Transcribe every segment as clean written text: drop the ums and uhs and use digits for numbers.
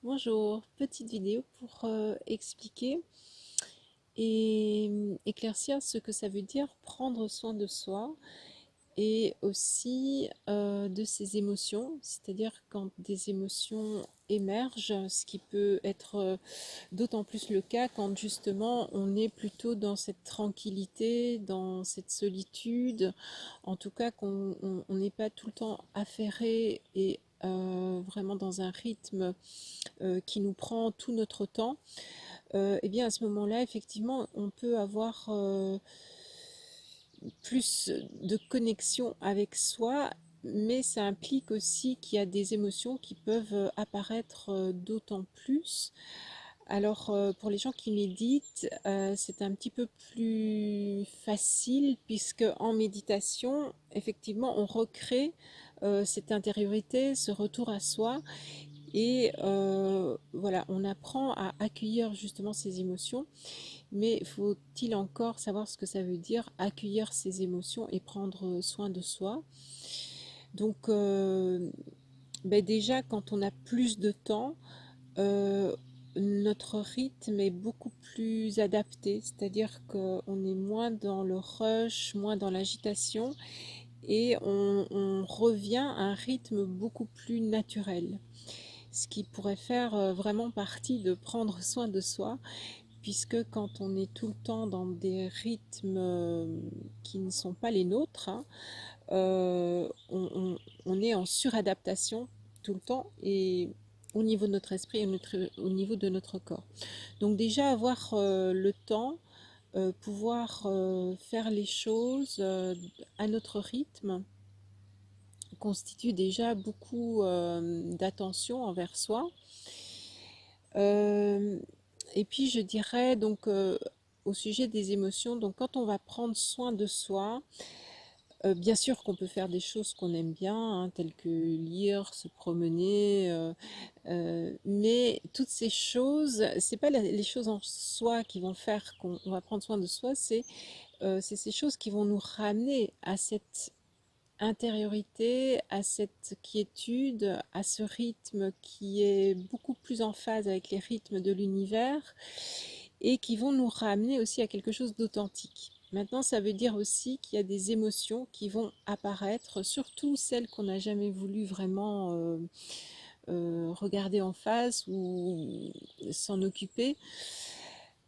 Bonjour, petite vidéo pour expliquer et éclaircir ce que ça veut dire prendre soin de soi et aussi de ses émotions, c'est-à-dire quand des émotions émergent, ce qui peut être d'autant plus le cas quand justement on est plutôt dans cette tranquillité, dans cette solitude, en tout cas qu'on n'est pas tout le temps affairé et vraiment dans un rythme qui nous prend tout notre temps, et bien à ce moment-là, effectivement, on peut avoir plus de connexion avec soi, mais ça implique aussi qu'il y a des émotions qui peuvent apparaître d'autant plus. Alors, pour les gens qui méditent, c'est un petit peu plus facile puisque en méditation, effectivement, on recrée cette intériorité, ce retour à soi et voilà, on apprend à accueillir justement ces émotions, mais faut-il encore savoir ce que ça veut dire accueillir ces émotions et prendre soin de soi. Donc ben déjà, quand on a plus de temps, euh, notre rythme est beaucoup plus adapté, c'est-à-dire qu'on est moins dans le rush, moins dans l'agitation, et on revient à un rythme beaucoup plus naturel, ce qui pourrait faire vraiment partie de prendre soin de soi, puisque quand on est tout le temps dans des rythmes qui ne sont pas les nôtres, hein, on est en suradaptation tout le temps, et au niveau de notre esprit et au niveau de notre corps. Donc déjà avoir le temps, pouvoir faire les choses à notre rythme, constitue déjà beaucoup d'attention envers soi. Euh, et puis je dirais donc au sujet des émotions, donc quand on va prendre soin de soi, bien sûr qu'on peut faire des choses qu'on aime bien, hein, telles que lire, se promener, mais toutes ces choses, c'est pas les choses en soi qui vont faire qu'on va prendre soin de soi, c'est ces choses qui vont nous ramener à cette intériorité, à cette quiétude, à ce rythme qui est beaucoup plus en phase avec les rythmes de l'univers et qui vont nous ramener aussi à quelque chose d'authentique. Maintenant, ça veut dire aussi qu'il y a des émotions qui vont apparaître, surtout celles qu'on n'a jamais voulu vraiment regarder en face ou s'en occuper.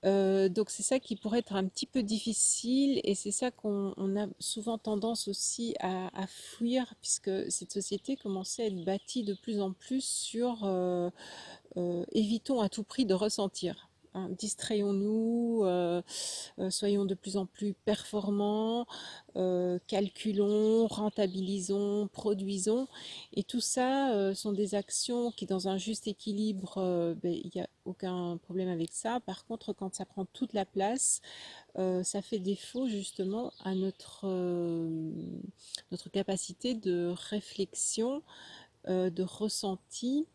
Donc c'est ça qui pourrait être un petit peu difficile, et c'est ça qu'on a souvent tendance aussi à fuir, puisque cette société commençait à être bâtie de plus en plus sur évitons à tout prix de ressentir, hein. Distrayons-nous, soyons de plus en plus performants, calculons, rentabilisons, produisons. Et tout ça sont des actions qui, dans un juste équilibre, ben, il n'y a aucun problème avec ça. Par contre, quand ça prend toute la place, ça fait défaut justement à notre capacité de réflexion, de ressenti,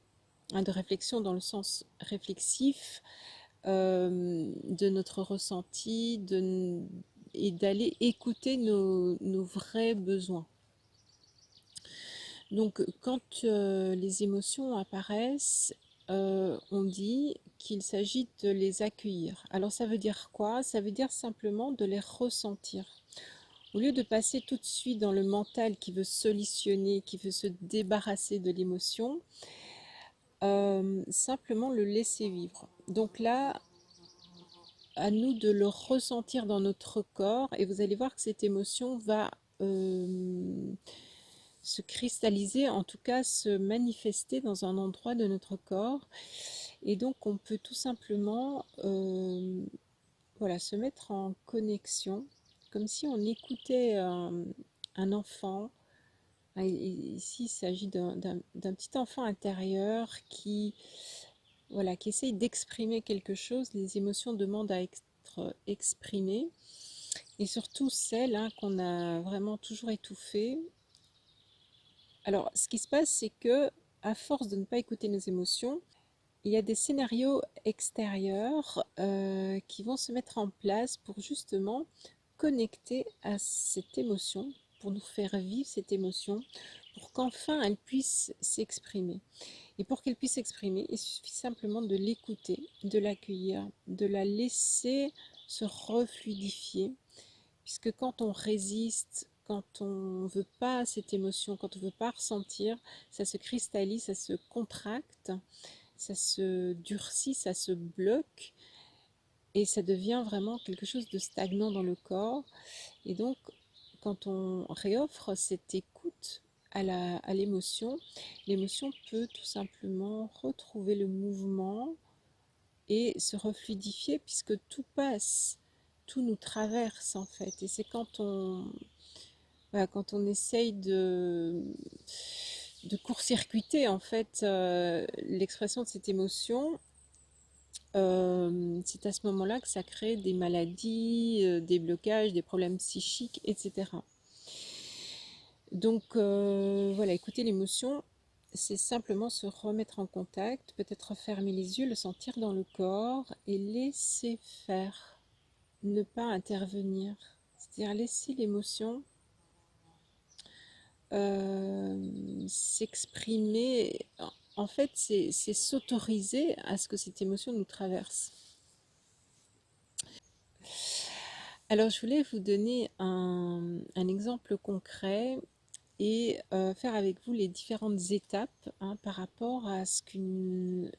hein, de réflexion dans le sens réflexif, de notre ressenti, et d'aller écouter nos vrais besoins. Donc quand les émotions apparaissent, on dit qu'il s'agit de les accueillir. Alors ça veut dire quoi? Ça veut dire simplement de les ressentir. Au lieu de passer tout de suite dans le mental qui veut solutionner, qui veut se débarrasser de l'émotion, simplement le laisser vivre. Donc là, à nous de le ressentir dans notre corps, et vous allez voir que cette émotion va se cristalliser, en tout cas se manifester dans un endroit de notre corps. Et donc on peut tout simplement voilà, se mettre en connexion, comme si on écoutait un enfant. Ici, il s'agit d'un petit enfant intérieur qui, voilà, qui essaye d'exprimer quelque chose. Les émotions demandent à être exprimées, et surtout celles, hein, qu'on a vraiment toujours étouffées. Alors, ce qui se passe, c'est que à force de ne pas écouter nos émotions, il y a des scénarios extérieurs qui vont se mettre en place pour justement connecter à cette émotion, pour nous faire vivre cette émotion, pour qu'enfin elle puisse s'exprimer. Et pour qu'elle puisse s'exprimer, il suffit simplement de l'écouter, de l'accueillir, de la laisser se refluidifier, puisque quand on résiste, quand on ne veut pas cette émotion, quand on ne veut pas ressentir, ça se cristallise, ça se contracte, ça se durcit, ça se bloque, et ça devient vraiment quelque chose de stagnant dans le corps. Et donc, quand on réoffre cette écoute à l'émotion, l'émotion peut tout simplement retrouver le mouvement et se refluidifier puisque tout passe, tout nous traverse en fait. Et c'est quand on essaye de court-circuiter en fait l'expression de cette émotion, c'est à ce moment-là que ça crée des maladies, des blocages, des problèmes psychiques, etc. Donc voilà, écouter l'émotion, c'est simplement se remettre en contact, peut-être fermer les yeux, le sentir dans le corps et laisser faire, ne pas intervenir. C'est-à-dire laisser l'émotion s'exprimer. En fait, c'est s'autoriser à ce que cette émotion nous traverse. Alors, je voulais vous donner un exemple concret et faire avec vous les différentes étapes par rapport à ce qu'une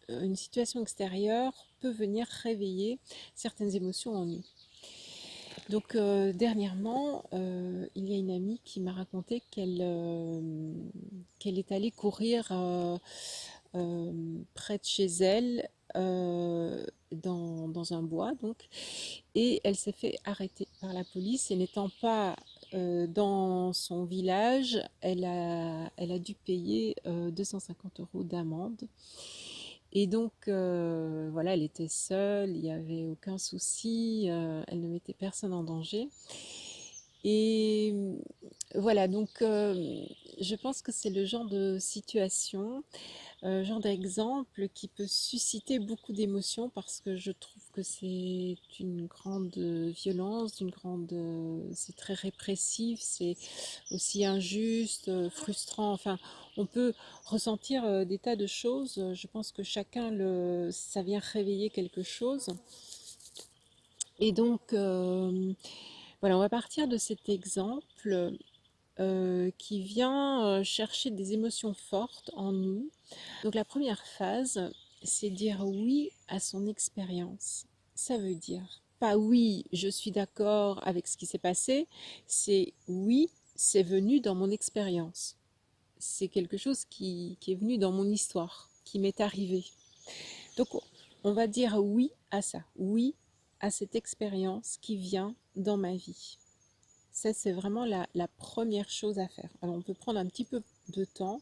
une situation extérieure peut venir réveiller certaines émotions en nous. Donc dernièrement, il y a une amie qui m'a raconté qu'elle est allée courir près de chez elle dans un bois donc, et elle s'est fait arrêter par la police et n'étant pas dans son village, elle a dû payer 250 € d'amende. Et donc, voilà, elle était seule, il n'y avait aucun souci, elle ne mettait personne en danger. Et voilà, donc je pense que c'est le genre de situation, genre d'exemple qui peut susciter beaucoup d'émotions parce que je trouve que c'est une grande violence, c'est très répressif, c'est aussi injuste, frustrant. Enfin, on peut ressentir des tas de choses. Je pense que ça vient réveiller quelque chose. Et donc, voilà, on va partir de cet exemple qui vient chercher des émotions fortes en nous. Donc la première phase, c'est dire oui à son expérience. Ça veut dire pas oui, je suis d'accord avec ce qui s'est passé, c'est oui, c'est venu dans mon expérience. C'est quelque chose qui est venu dans mon histoire, qui m'est arrivé. Donc on va dire oui à ça, oui à cette expérience qui vient dans ma vie. Ça, c'est vraiment la première chose à faire. Alors, on peut prendre un petit peu de temps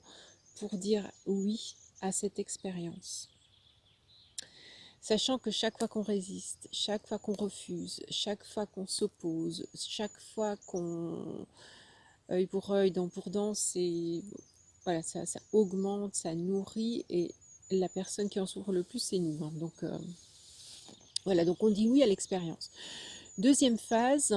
pour dire oui à cette expérience. Sachant que chaque fois qu'on résiste, chaque fois qu'on refuse, chaque fois qu'on s'oppose, chaque fois qu'on œil pour œil, dent pour dent, voilà, ça augmente, ça nourrit et la personne qui en souffre le plus, c'est nous. Donc, voilà, donc on dit oui à l'expérience. Deuxième phase,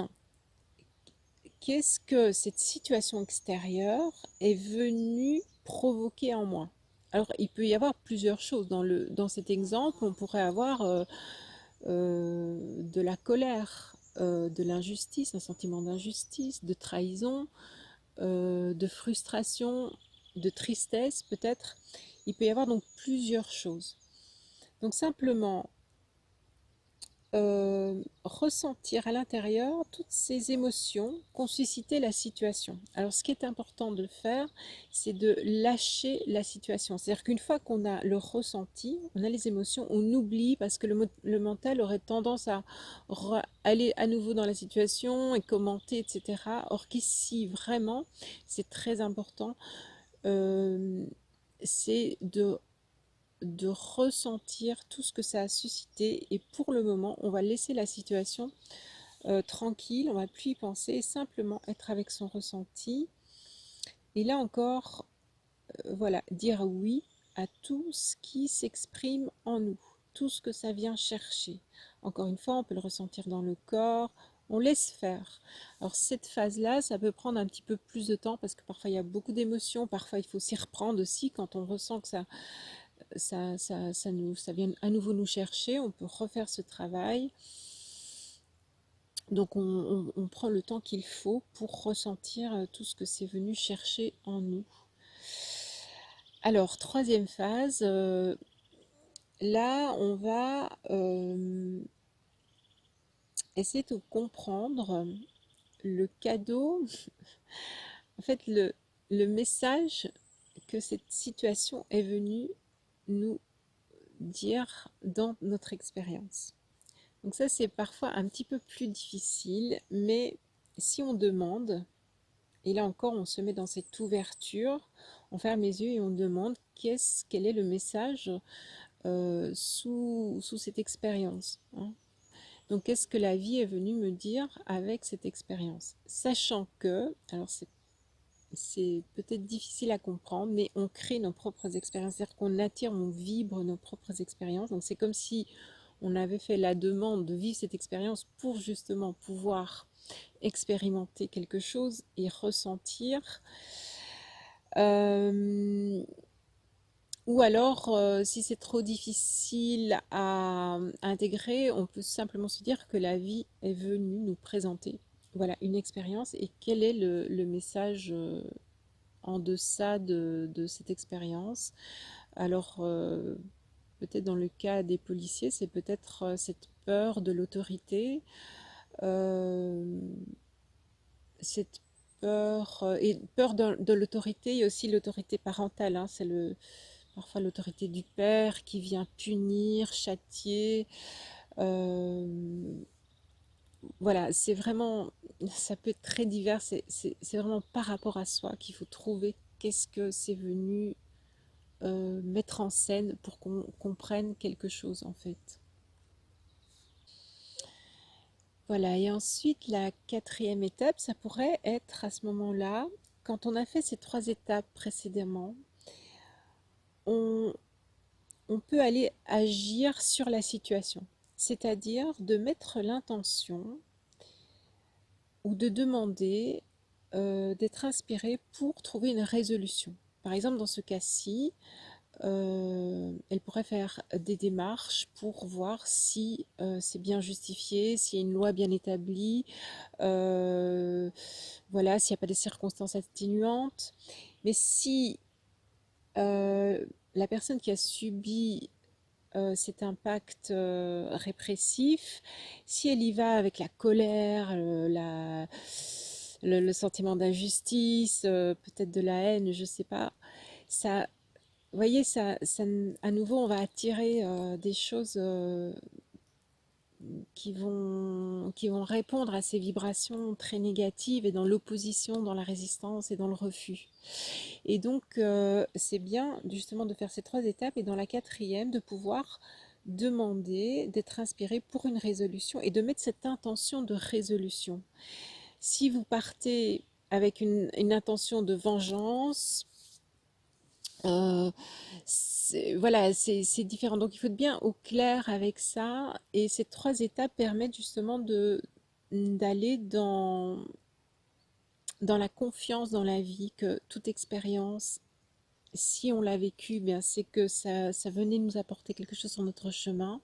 qu'est-ce que cette situation extérieure est venue provoquer en moi? Alors, il peut y avoir plusieurs choses. Dans cet exemple, on pourrait avoir de la colère, de l'injustice, un sentiment d'injustice, de trahison, de frustration, de tristesse peut-être. Il peut y avoir donc plusieurs choses. Donc simplement, ressentir à l'intérieur toutes ces émotions qu'ont suscité la situation. Alors ce qui est important de faire, c'est de lâcher la situation. C'est-à-dire qu'une fois qu'on a le ressenti, on a les émotions, on oublie parce que le mental aurait tendance à aller à nouveau dans la situation et commenter, etc. Or qu'ici, vraiment, c'est très important, c'est de ressentir tout ce que ça a suscité et pour le moment on va laisser la situation tranquille, on va plus y penser, simplement être avec son ressenti et là encore voilà, dire oui à tout ce qui s'exprime en nous, tout ce que ça vient chercher. Encore une fois, on peut le ressentir dans le corps, on laisse faire. Alors cette phase-là, ça peut prendre un petit peu plus de temps parce que parfois il y a beaucoup d'émotions, parfois il faut s'y reprendre aussi quand on ressent que ça vient à nouveau nous chercher, on peut refaire ce travail. Donc on prend le temps qu'il faut pour ressentir tout ce que c'est venu chercher en nous. Alors, troisième phase, là on va essayer de comprendre le cadeau, en fait le message que cette situation est venue nous dire dans notre expérience. Donc ça, c'est parfois un petit peu plus difficile, mais si on demande, et là encore, on se met dans cette ouverture, on ferme les yeux et on demande quel est le message sous cette expérience, hein. Donc, qu'est-ce que la vie est venue me dire avec cette expérience? Sachant que, alors c'est peut-être difficile à comprendre, mais on crée nos propres expériences, c'est-à-dire qu'on attire, on vibre nos propres expériences. Donc c'est comme si on avait fait la demande de vivre cette expérience pour justement pouvoir expérimenter quelque chose et ressentir. Ou alors, si c'est trop difficile à intégrer, on peut simplement se dire que la vie est venue nous présenter, voilà, une expérience et quel est le message en deçà de cette expérience. Alors, peut-être dans le cas des policiers, c'est peut-être cette peur de l'autorité, euh, cette peur de l'autorité et aussi l'autorité parentale, hein, parfois l'autorité du père qui vient punir, châtier. euh, voilà, c'est vraiment, ça peut être très divers, c'est vraiment par rapport à soi qu'il faut trouver qu'est-ce que c'est venu mettre en scène pour qu'on comprenne quelque chose en fait. Voilà, et ensuite la quatrième étape, ça pourrait être à ce moment-là, quand on a fait ces trois étapes précédemment, on, on peut aller agir sur la situation, c'est-à-dire de mettre l'intention ou de demander d'être inspiré pour trouver une résolution. Par exemple, dans ce cas-ci, elle pourrait faire des démarches pour voir si c'est bien justifié, s'il y a une loi bien établie, voilà, s'il n'y a pas des circonstances atténuantes. Mais si la personne qui a subi cet impact répressif, si elle y va avec la colère, le sentiment d'injustice, peut-être de la haine, je ne sais pas, ça, vous voyez, à nouveau, on va attirer des choses qui vont répondre à ces vibrations très négatives et dans l'opposition, dans la résistance et dans le refus. Et donc, c'est bien justement de faire ces trois étapes et dans la quatrième, de pouvoir demander d'être inspiré pour une résolution et de mettre cette intention de résolution. Si vous partez avec une intention de vengeance, voilà, c'est différent. Donc il faut être bien au clair avec ça. Et ces trois étapes permettent justement d'aller dans la confiance dans la vie, que toute expérience, si on l'a vécue, bien c'est que ça venait nous apporter quelque chose sur notre chemin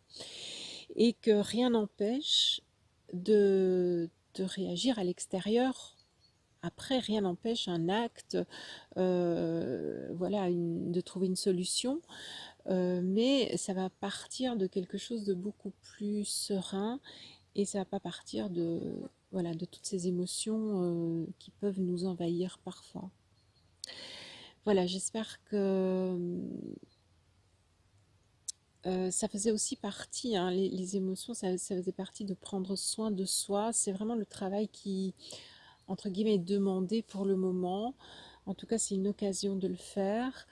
et que rien n'empêche de réagir à l'extérieur. Après, rien n'empêche un acte, voilà, de trouver une solution, mais ça va partir de quelque chose de beaucoup plus serein et ça va pas partir voilà, de toutes ces émotions qui peuvent nous envahir parfois. Voilà, j'espère que ça faisait aussi partie, hein, les émotions, ça faisait partie de prendre soin de soi. C'est vraiment le travail qui, entre guillemets, est demandé pour le moment. En tout cas, c'est une occasion de le faire.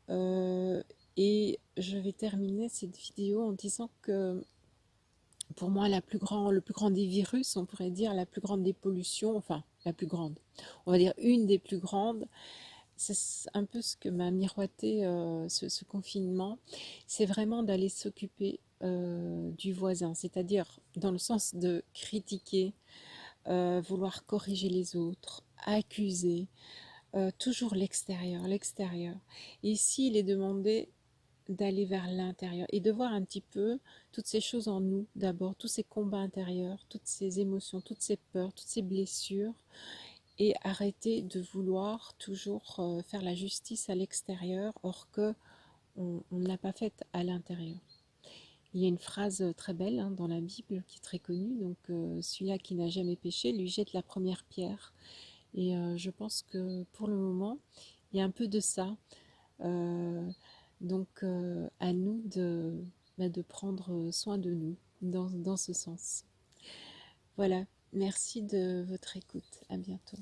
Euh, et je vais terminer cette vidéo en disant que pour moi, le plus grand des virus, on pourrait dire la plus grande des pollutions, enfin la plus grande, on va dire une des plus grandes, c'est un peu ce que m'a miroité ce confinement, c'est vraiment d'aller s'occuper du voisin, c'est-à-dire dans le sens de critiquer, vouloir corriger les autres, accuser, toujours l'extérieur, l'extérieur. Ici, il est demandé d'aller vers l'intérieur et de voir un petit peu toutes ces choses en nous d'abord, tous ces combats intérieurs, toutes ces émotions, toutes ces peurs, toutes ces blessures, et arrêter de vouloir toujours faire la justice à l'extérieur, or que on ne l'a pas faite à l'intérieur. Il y a une phrase très belle dans la Bible qui est très connue, donc celui-là qui n'a jamais péché lui jette la première pierre. Et je pense que pour le moment, il y a un peu de ça. Euh, donc à nous de prendre soin de nous dans ce sens. Voilà, merci de votre écoute. À bientôt.